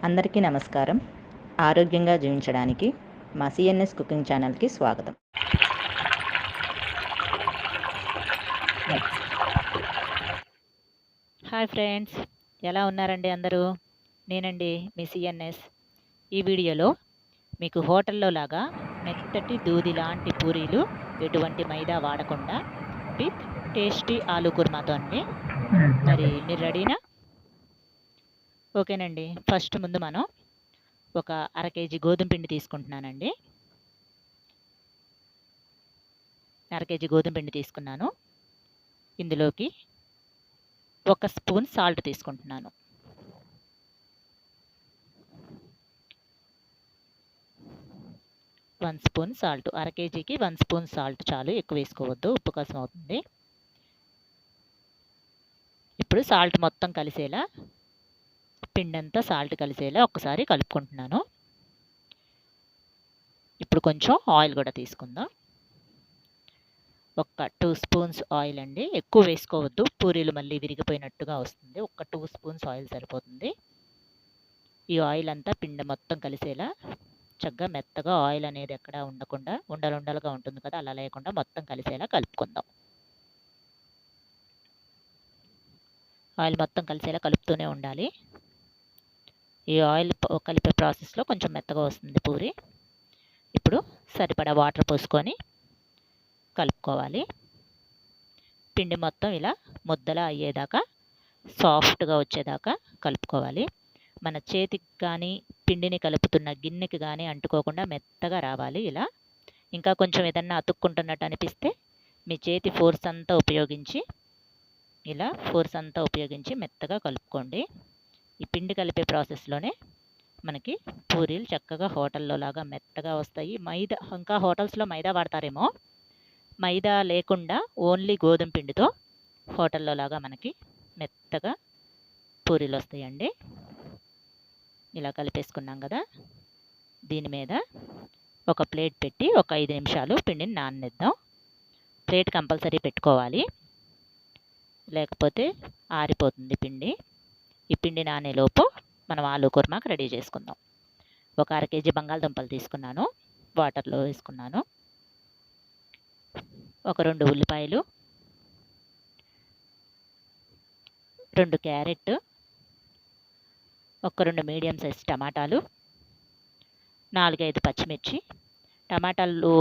అందరికీ నమస్కారం. ఆరోగ్యంగా జీవించడానికి మా సిఎన్ఎస్ కుకింగ్ ఛానల్‌కి స్వాగతం. హాయ్ ఫ్రెండ్స్, ఎలా ఉన్నారండి అందరూ? నేనండి మీ సిఎన్ఎస్. ఈ వీడియోలో మీకు హోటల్లో లాగా మెత్తటి దూది లాంటి పూరీలు ఎటువంటి మైదా వాడకుండా విత్ టేస్టీ ఆలూ కుర్మాతో అండి. మరి మీరు రెడీనా? ఓకేనండి. ఫస్ట్ ముందు మనం ఒక అర కేజీ గోధుమ పిండి తీసుకుంటున్నానండి. అర కేజీ గోధుమ పిండి తీసుకున్నాను. ఇందులోకి 1 స్పూన్ సాల్ట్ తీసుకుంటున్నాను. వన్ స్పూన్ సాల్ట్, అర కేజీకి 1 స్పూన్ సాల్ట్ చాలు, ఎక్కువ వేసుకోవద్దు, ఉప్పు కోసం అవుతుంది. ఇప్పుడు సాల్ట్ మొత్తం కలిసేలా, పిండి అంతా సాల్ట్ కలిసేలా ఒక్కసారి కలుపుకుంటున్నాను. ఇప్పుడు కొంచెం ఆయిల్ కూడా తీసుకుందాం. ఒక 2 స్పూన్స్ ఆయిల్ అండి, ఎక్కువ వేసుకోవద్దు, పూరీలు మళ్ళీ విరిగిపోయినట్టుగా వస్తుంది. ఒక 2 స్పూన్స్ ఆయిల్ సరిపోతుంది. ఈ ఆయిల్ అంతా పిండి మొత్తం కలిసేలా చక్కగా మెత్తగా, ఆయిల్ అనేది ఎక్కడ ఉండకుండా ఉండలుండలుగా ఉంటుంది కదా, అలా లేకుండా మొత్తం కలిసేలా కలుపుకుందాం. ఆయిల్ మొత్తం కలిసేలా కలుపుతూనే ఉండాలి. ఈ ఆయిల్ కలిపే ప్రాసెస్లో కొంచెం మెత్తగా వస్తుంది పూరి. ఇప్పుడు సరిపడా వాటర్ పోసుకొని కలుపుకోవాలి. పిండి మొత్తం ఇలా ముద్దలా అయ్యేదాకా, సాఫ్ట్గా వచ్చేదాకా కలుపుకోవాలి. మన చేతికి కానీ పిండిని కలుపుతున్న గిన్నెకి కానీ అంటుకోకుండా మెత్తగా రావాలి ఇలా. ఇంకా కొంచెం ఏదన్నా అతుక్కుంటున్నట్టు అనిపిస్తే మీ చేతి ఫోర్స్ అంతా ఉపయోగించి మెత్తగా కలుపుకోండి. ఈ పిండి కలిపే ప్రాసెస్లోనే మనకి పూరీలు చక్కగా హోటల్లో లాగా మెత్తగా వస్తాయి. మైదా, ఇంకా హోటల్స్లో మైదా వాడతారేమో, మైదా లేకుండా ఓన్లీ గోధుమ పిండితో హోటల్లో లాగా మనకి మెత్తగా పూరీలు వస్తాయండి. ఇలా కలిపేసుకున్నాం కదా, దీని మీద ఒక ప్లేట్ పెట్టి ఒక 5 నిమిషాలు పిండిని నాననిద్దాం. ప్లేట్ కంపల్సరీ పెట్టుకోవాలి, లేకపోతే ఆరిపోతుంది పిండి. ఈ పిండి నానేలోపు మనం ఆలూ కుర్మాకు రెడీ చేసుకుందాం. ఒక అర కేజీ బంగాళదుంపలు తీసుకున్నాను, వాటర్లో వేసుకున్నాను. ఒక 2 ఉల్లిపాయలు, 2 క్యారెట్, ఒక 2 మీడియం సైజ్ టమాటాలు, 4-5 పచ్చిమిర్చి. టమాటాలు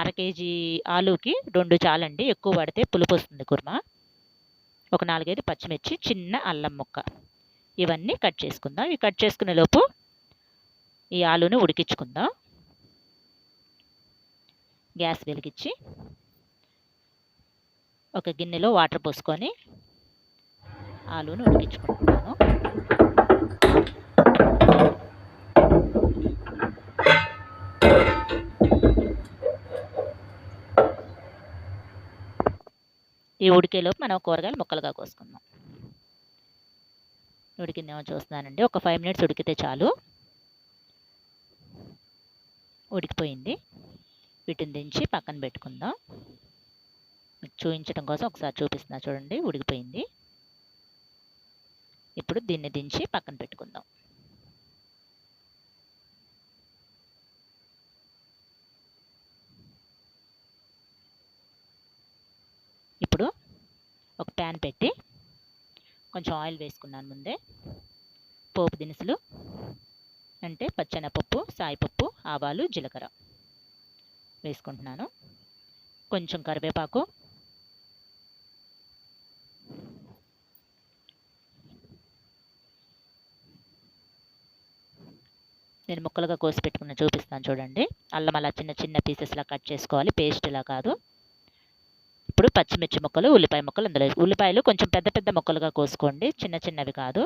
అర కేజీ ఆలూకి 2 చాలండి, ఎక్కువ పడితే పులుపు వస్తుంది కుర్మా. ఒక 4-5 పచ్చిమిర్చి, చిన్న అల్లం ముక్క, ఇవన్నీ కట్ చేసుకుందాం. ఇవి కట్ చేసుకునే లోపు ఈ ఆలూని ఉడికించుకుందాం. గ్యాస్ వెలిగించి ఒక గిన్నెలో వాటర్ పోసుకొని ఆలూని ఉడికించుకుంటున్నాను. ఈ ఉడికేలోపు మనం కూరగాయలు ముక్కలుగా కోసుకుందాం. ఉడికిందేమో చూస్తున్నానండి. ఒక 5 మినిట్స్ ఉడికితే చాలు. ఉడికిపోయింది. వీటిని దించి పక్కన పెట్టుకుందాం. చూపించడం కోసం ఒకసారి చూపిస్తున్నా చూడండి, ఉడికిపోయింది. ఇప్పుడు దీన్ని దించి పక్కన పెట్టుకుందాం. ఇప్పుడు ఒక ప్యాన్ పెట్టి కొంచెం ఆయిల్ వేసుకున్నాను ముందే. పోపు దినుసులు అంటే పచ్చెనపప్పు, సాయిపప్పు, ఆవాలు, జీలకర్ర వేసుకుంటున్నాను. కొంచెం కరివేపాకు, నేను ముక్కలుగా కోసి పెట్టుకున్న చూపిస్తాను చూడండి. అల్లం అలా చిన్న చిన్న పీసెస్లా కట్ చేసుకోవాలి, పేస్ట్లా కాదు. ఇప్పుడు పచ్చిమిర్చి ముక్కలు, ఉల్లిపాయ ముక్కలు అందులో. ఉల్లిపాయలు కొంచెం పెద్ద పెద్ద ముక్కలుగా కోసుకోండి, చిన్న చిన్నవి కాదు.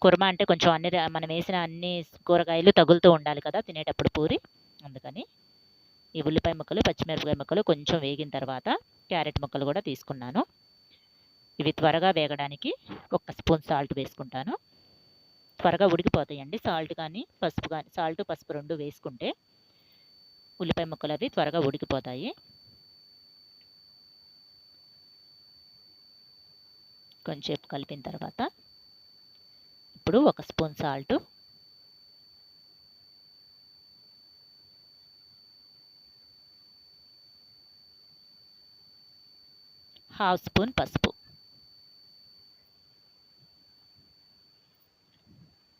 కుర్మా అంటే కొంచెం మనం వేసిన అన్ని కూరగాయలు తగులుతూ ఉండాలి కదా తినేటప్పుడు పూరి, అందుకని ఈ ఉల్లిపాయ ముక్కలు, పచ్చిమిరపకాయ ముక్కలు కొంచెం వేగిన తర్వాత క్యారెట్ ముక్కలు కూడా తీసుకున్నాను. ఇవి త్వరగా వేగడానికి 1 స్పూన్ సాల్ట్ వేసుకుంటాను. త్వరగా ఉడికిపోతాయండి. సాల్ట్ కానీ పసుపు కానీ, సాల్ట్ పసుపు 2 వేసుకుంటే ఉల్లిపాయ ముక్కలు అవి త్వరగా ఉడికిపోతాయి. కొంచెంసేపు కలిపిన తర్వాత ఇప్పుడు 1 స్పూన్ సాల్ట్, హాఫ్ స్పూన్ పసుపు.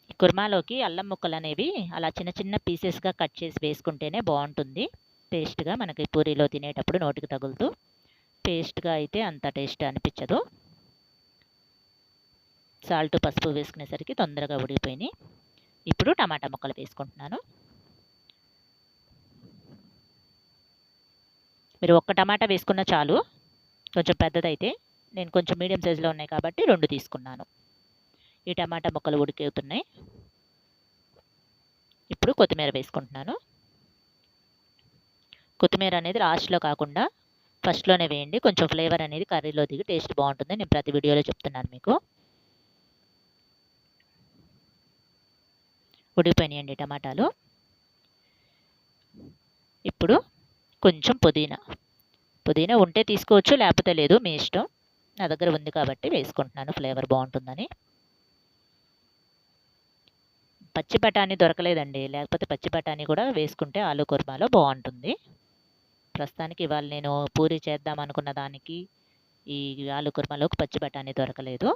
ఈ కుర్మాలోకి అల్లం ముక్కలు అనేవి అలా చిన్న చిన్న పీసెస్గా కట్ చేసి వేసుకుంటేనే బాగుంటుంది టేస్ట్గా. మనకి పూరీలో తినేటప్పుడు నోటికి తగులుతూ, పేస్ట్గా అయితే అంత టేస్ట్ అనిపించదు. సాల్ట్ పసుపు వేసుకునేసరికి తొందరగా ఉడికిపోయినాయి. ఇప్పుడు టమాటా ముక్కలు వేసుకుంటున్నాను. మీరు ఒక్క టమాటా వేసుకున్న చాలు, కొంచెం పెద్దదైతే. నేను కొంచెం మీడియం సైజులో ఉన్నాయి కాబట్టి 2 తీసుకున్నాను. ఈ టమాటా ముక్కలు ఉడికేతున్నాయి. ఇప్పుడు కొత్తిమీర వేసుకుంటున్నాను. కొత్తిమీర అనేది లాస్ట్లో కాకుండా ఫస్ట్లోనే వేయండి. కొంచెం ఫ్లేవర్ అనేది కర్రీలో దిగి టేస్ట్ బాగుంటుంది. నేను ప్రతి వీడియోలో చెప్తున్నాను మీకు. ఉడికిపోయినాయండి టమాటాలు. ఇప్పుడు కొంచెం పుదీనా ఉంటే తీసుకోవచ్చు, లేకపోతే లేదు, మీ ఇష్టం. నా దగ్గర ఉంది కాబట్టి వేసుకుంటున్నాను, ఫ్లేవర్ బాగుంటుందని. పచ్చి బఠానీ దొరకలేదండి, లేకపోతే పచ్చి బఠానీ కూడా వేసుకుంటే ఆలు కుర్మాలో బాగుంటుంది. ప్రస్తుతానికి ఇవాళ నేను పూరి చేద్దాం అనుకున్న దానికి ఈ ఆలు కుర్మాలోకి పచ్చి బఠానీ దొరకలేదు.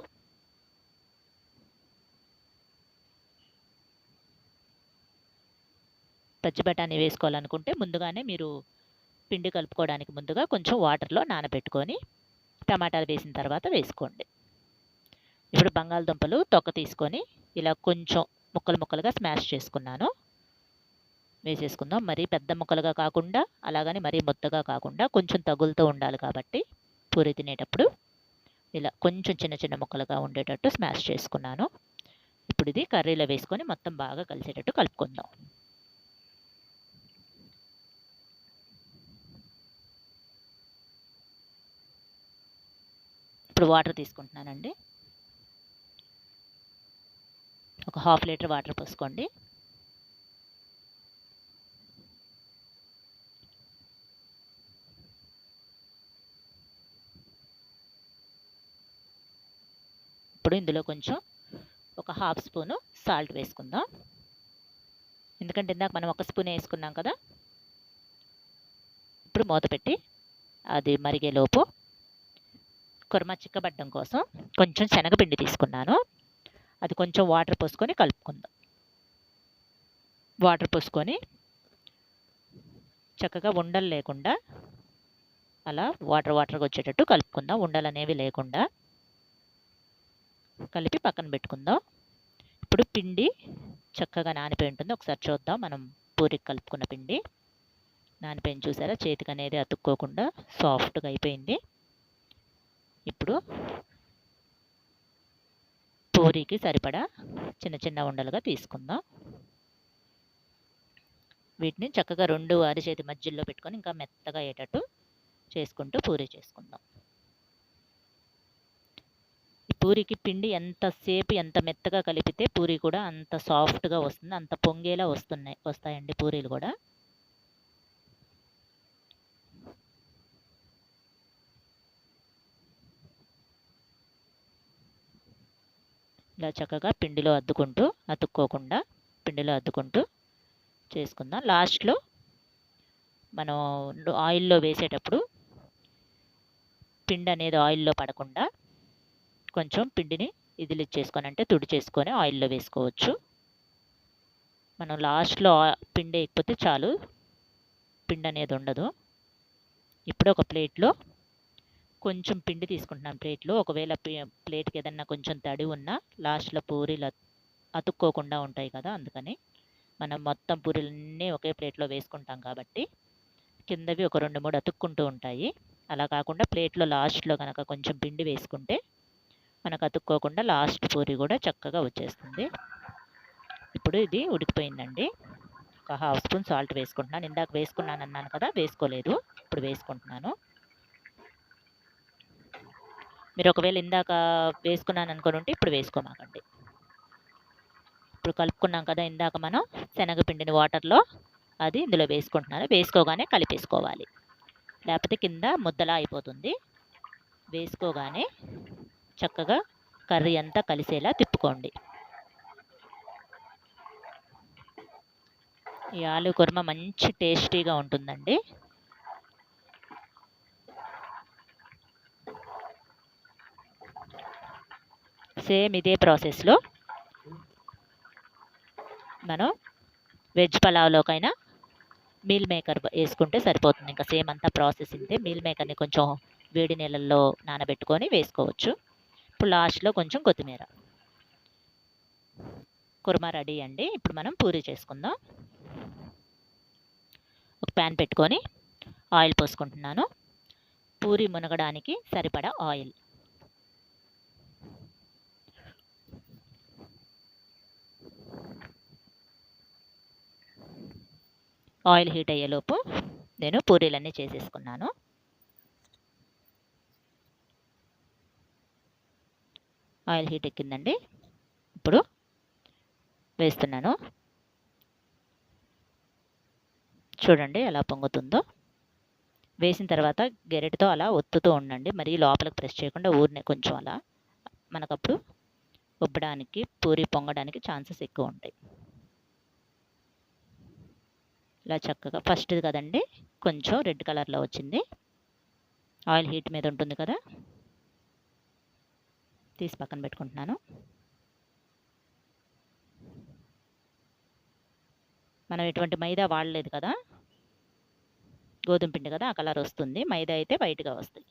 పచ్చి బఠానీ వేసుకోవాలనుకుంటే ముందుగానే మీరు పిండి కలుపుకోవడానికి ముందుగా కొంచెం వాటర్లో నానబెట్టుకొని టమాటాలు వేసిన తర్వాత వేసుకోండి. ఇప్పుడు బంగాళదుంపలు తొక్క తీసుకొని ఇలా కొంచెం ముక్కలుగా స్మాష్ చేసుకున్నాను. వేసేసుకుందాం. మరీ పెద్ద ముక్కలుగా కాకుండా, అలాగని మరీ ముద్దగా కాకుండా కొంచెం తగులుతూ ఉండాలి కాబట్టి పూరి తినేటప్పుడు ఇలా కొంచెం చిన్న చిన్న ముక్కలుగా ఉండేటట్టు స్మాష్ చేసుకున్నాను. ఇప్పుడు ఇది కర్రీలో వేసుకొని మొత్తం బాగా కలిసేటట్టు కలుపుకుందాం. ఇప్పుడు వాటర్ తీసుకుంటున్నానండి. ఒక 1/2 లీటర్ వాటర్ పోసుకోండి. ఇప్పుడు ఇందులో కొంచెం ఒక 1/2 స్పూను సాల్ట్ వేసుకుందాం. ఎందుకంటే ఇందాక మనం 1 స్పూన్ వేసుకున్నాం కదా. ఇప్పుడు మూత పెట్టి అది మరిగేలోపు కుర్మా చిక్కబడ్డం కోసం కొంచెం శనగపిండి తీసుకున్నాను. అది కొంచెం వాటర్ పోసుకొని కలుపుకుందాం. వాటర్ పోసుకొని చక్కగా ఉండలు లేకుండా అలా వాటర్గా వచ్చేటట్టు కలుపుకుందాం. ఉండలు అనేవి లేకుండా కలిపి పక్కన పెట్టుకుందాం. ఇప్పుడు పిండి చక్కగా నానిపోయి ఉంటుంది. ఒకసారి చూద్దాం. మనం పూరికి కలుపుకున్న పిండి నానిపోయింది చూసారా, చేతికి అనేది అతుక్కోకుండా సాఫ్ట్గా అయిపోయింది. ఇప్పుడు పూరికి సరిపడా చిన్న చిన్న ఉండలుగా తీసుకుందాం. వీటిని చక్కగా 2 అరిచేతి మధ్యలో పెట్టుకొని ఇంకా మెత్తగా అయ్యేటట్టు చేసుకుంటూ పూరి చేసుకుందాం. ఈ పూరికి పిండి ఎంతసేపు ఎంత మెత్తగా కలిపితే పూరి కూడా అంత సాఫ్ట్గా వస్తుంది, అంత పొంగేలా వస్తాయండి పూరీలు కూడా. ఇలా చక్కగా అతుక్కోకుండా పిండిలో అద్దుకుంటూ చేసుకుందాం. లాస్ట్లో మనం ఆయిల్లో వేసేటప్పుడు పిండి అనేది ఆయిల్లో పడకుండా కొంచెం పిండిని ఇదిలిచ్చేసుకొని, అంటే తుడి చేసుకొని ఆయిల్లో వేసుకోవచ్చు. మనం లాస్ట్లో పిండి వేయకపోతే చాలు, పిండి అనేది ఉండదు. ఇప్పుడు ఒక ప్లేట్లో కొంచెం పిండి తీసుకుంటున్నాం. ప్లేట్లో ఒకవేళ ప్లేట్కి ఏదన్నా కొంచెం తడి ఉన్నా లాస్ట్లో పూరీలు అతుక్కోకుండా ఉంటాయి కదా, అందుకని మనం మొత్తం పూరీలన్నీ ఒకే ప్లేట్లో వేసుకుంటాం కాబట్టి కిందవి ఒక 2-3 అతుక్కుంటూ ఉంటాయి. అలా కాకుండా ప్లేట్లో లాస్ట్లో కనుక కొంచెం పిండి వేసుకుంటే మనకు అతుక్కోకుండా లాస్ట్ పూరి కూడా చక్కగా వచ్చేస్తుంది. ఇప్పుడు ఇది ఉడికిపోయిందండి. ఒక 1/2 స్పూన్ సాల్ట్ వేసుకుంటున్నాను. ఇందాక వేసుకున్నాను అన్నాను కదా, వేసుకోలేదు, ఇప్పుడు వేసుకుంటున్నాను. మీరు ఒకవేళ ఇందాక వేసుకున్నాను అనుకుని ఉంటే ఇప్పుడు వేసుకోమాకండి. ఇప్పుడు కలుపుకున్నాం కదా ఇందాక మనం శనగపిండిని వాటర్లో, అది ఇందులో వేసుకుంటున్నాను. వేసుకోగానే కలిపేసుకోవాలి, లేకపోతే కింద ముద్దలా అయిపోతుంది. వేసుకోగానే చక్కగా కర్రీ అంతా కలిసేలా తిప్పుకోండి. ఈ ఆలు కుర్మా మంచి టేస్టీగా ఉంటుందండి. సేమ్ ఇదే ప్రాసెస్లో మనం వెజ్ పలావ్లోకైనా మీల్ మేకర్ వేసుకుంటే సరిపోతుంది. ఇంకా సేమ్ అంతా ప్రాసెస్ ఇంతే. మీల్ మేకర్ని కొంచెం వేడి నీళ్ళల్లో నానబెట్టుకొని వేసుకోవచ్చు. ఇప్పుడు లాస్ట్లో కొంచెం కొత్తిమీర. కుర్మా రెడీ అండి. ఇప్పుడు మనం పూరీ చేసుకుందాం. ఒక ప్యాన్ పెట్టుకొని ఆయిల్ పోసుకుంటున్నాను. పూరీ మునగడానికి సరిపడా ఆయిల్. ఆయిల్ హీట్ అయ్యేలోపు నేను పూరీలన్నీ చేసేసుకున్నాను. ఆయిల్ హీట్ ఎక్కిందండి. ఇప్పుడు వేస్తున్నాను. చూడండి ఎలా పొంగుతుందో. వేసిన తర్వాత గెరెటితో అలా ఒత్తుతూ ఉండండి. మరీ లోపలికి ప్రెస్ చేయకుండా ఊరినే కొంచెం అలా. మనకప్పుడు ఉబ్బడానికి పూరీ పొంగడానికి ఛాన్సెస్ ఎక్కువ ఉంటాయి. ఇలా చక్కగా ఫస్ట్ది కదండి, కొంచెం రెడ్ కలర్లో వచ్చింది. ఆయిల్ హీట్ మీద ఉంటుంది కదా, తీసి పక్కన పెట్టుకుంటున్నాను. మనం ఎటువంటి మైదా వాడలేదు కదా, గోధుమ పిండి కదా, ఆ కలర్ వస్తుంది. మైదా అయితే వైట్గా వస్తాయి.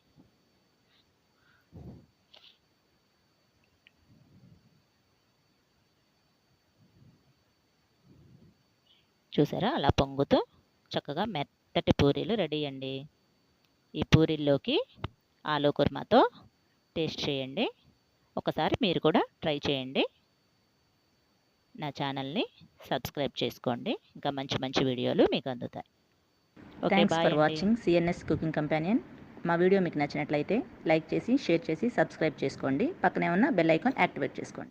చూసారా అలా పొంగుతూ చక్కగా మెత్తటి పూరీలు రెడీ అండి. ఈ పూరీల్లోకి ఆలు కుర్మాతో టేస్ట్ చేయండి. ఒకసారి మీరు కూడా ట్రై చేయండి. నా ఛానల్ని సబ్స్క్రైబ్ చేసుకోండి. ఇంకా మంచి మంచి వీడియోలు మీకు అందుతాయి. ఓకే, థ్యాంక్స్ బాయ్ ఫర్ అండి. Watching CNS cooking companion. మా వీడియో మీకు నచ్చినట్లయితే లైక్ చేసి, షేర్ చేసి, సబ్స్క్రైబ్ చేసుకోండి. పక్కనే ఉన్న బెల్ ఐకాన్ యాక్టివేట్ చేసుకోండి.